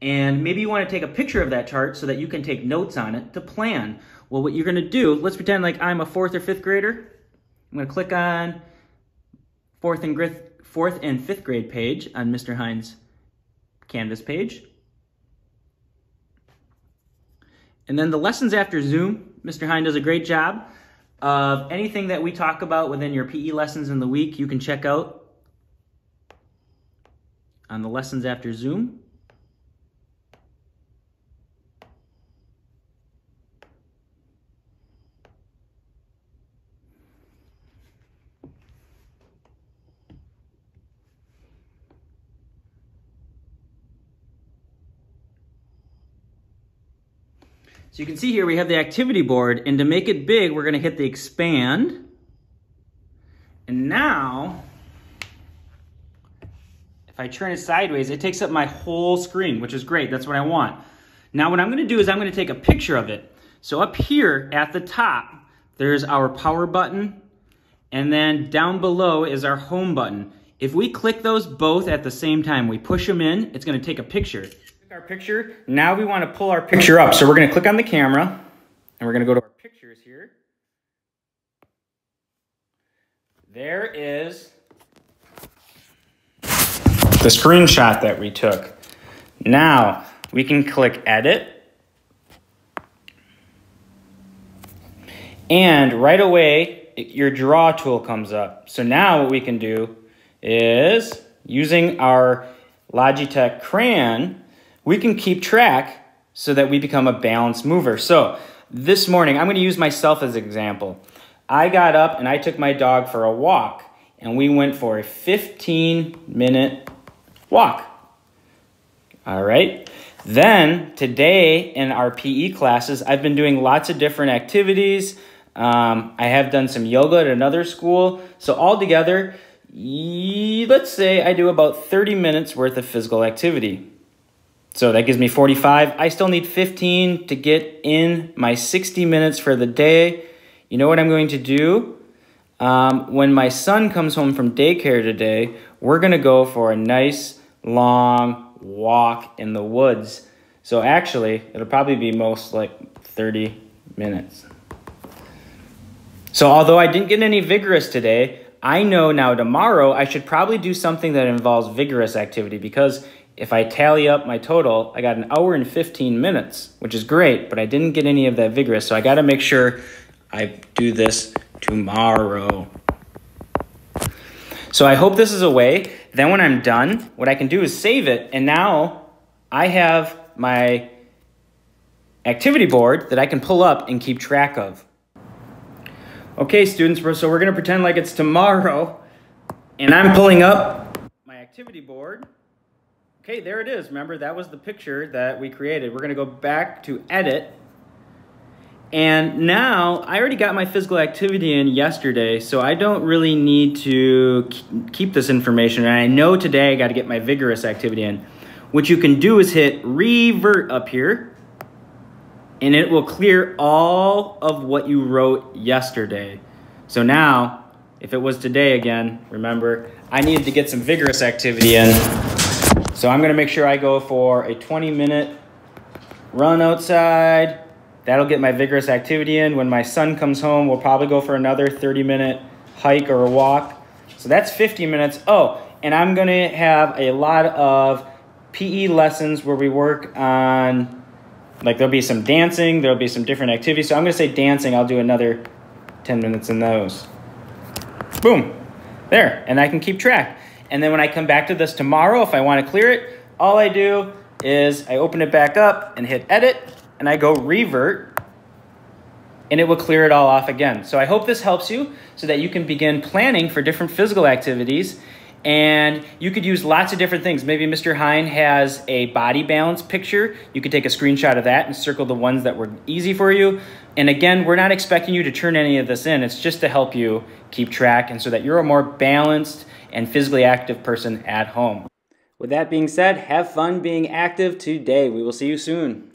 And maybe you want to take a picture of that chart so that you can take notes on it to plan. Well, what you're going to do, let's pretend like I'm a 4th or 5th grader. I'm going to click on 4th and 5th grade page on Mr. Hines' Canvas page. And then the lessons after Zoom, Mr. Hines does a great job of anything that we talk about within your PE lessons in the week, you can check out on the lessons after Zoom. So you can see here we have the activity board, and to make it big, we're going to hit the expand. And now, if I turn it sideways, it takes up my whole screen, which is great. That's what I want. Now what I'm going to do is I'm going to take a picture of it. So up here at the top, there's our power button, and then down below is our home button. If we click those both at the same time, we push them in, it's going to take a picture. Our picture. Now we want to pull our picture up. So we're going to click on the camera and we're going to go to our pictures here. There is the screenshot that we took. Now we can click edit. And right away, your draw tool comes up. So now what we can do is using our Logitech Crayon, we can keep track so that we become a balanced mover. So this morning, I'm going to use myself as an example. I got up and I took my dog for a walk, and we went for a 15-minute walk. All right. Then today in our PE classes, I've been doing lots of different activities. I have done some yoga at another school. So altogether, let's say I do about 30 minutes worth of physical activity. So that gives me 45. I still need 15 to get in my 60 minutes for the day. You know what I'm going to do? When my son comes home from daycare today, we're going to go for a nice long walk in the woods. So actually, it'll probably be most like 30 minutes. So although I didn't get any vigorous today, I know now tomorrow I should probably do something that involves vigorous activity, because if I tally up my total, I got 1 hour and 15 minutes, which is great, but I didn't get any of that vigorous. So I got to make sure I do this tomorrow. So I hope this is a way. Then when I'm done, what I can do is save it. And now I have my activity board that I can pull up and keep track of. Okay, students, so we're going to pretend like it's tomorrow. And I'm pulling up my activity board. Okay, there it is. Remember, that was the picture that we created. We're going to go back to edit. And now I already got my physical activity in yesterday, so I don't really need to keep this information. And I know today I got to get my vigorous activity in. What you can do is hit revert up here, and it will clear all of what you wrote yesterday. So now, if it was today again, remember, I needed to get some vigorous activity in. So I'm going to make sure I go for a 20-minute run outside. That'll get my vigorous activity in. When my son comes home, we'll probably go for another 30-minute hike or a walk. So that's 50 minutes. Oh, and I'm going to have a lot of PE lessons where we work on, like there'll be some dancing, there'll be some different activities. So I'm going to say dancing. I'll do another 10 minutes in those. Boom. There. And I can keep track. And then when I come back to this tomorrow, if I want to clear it, all I do is I open it back up and hit edit, and I go revert, and it will clear it all off again. So I hope this helps you so that you can begin planning for different physical activities. And you could use lots of different things. Maybe Mr. Hine has a body balance picture. You could take a screenshot of that and circle the ones that were easy for you. And again, we're not expecting you to turn any of this in. It's just to help you keep track and so that you're a more balanced and physically active person at home. With that being said, have fun being active today. We will see you soon.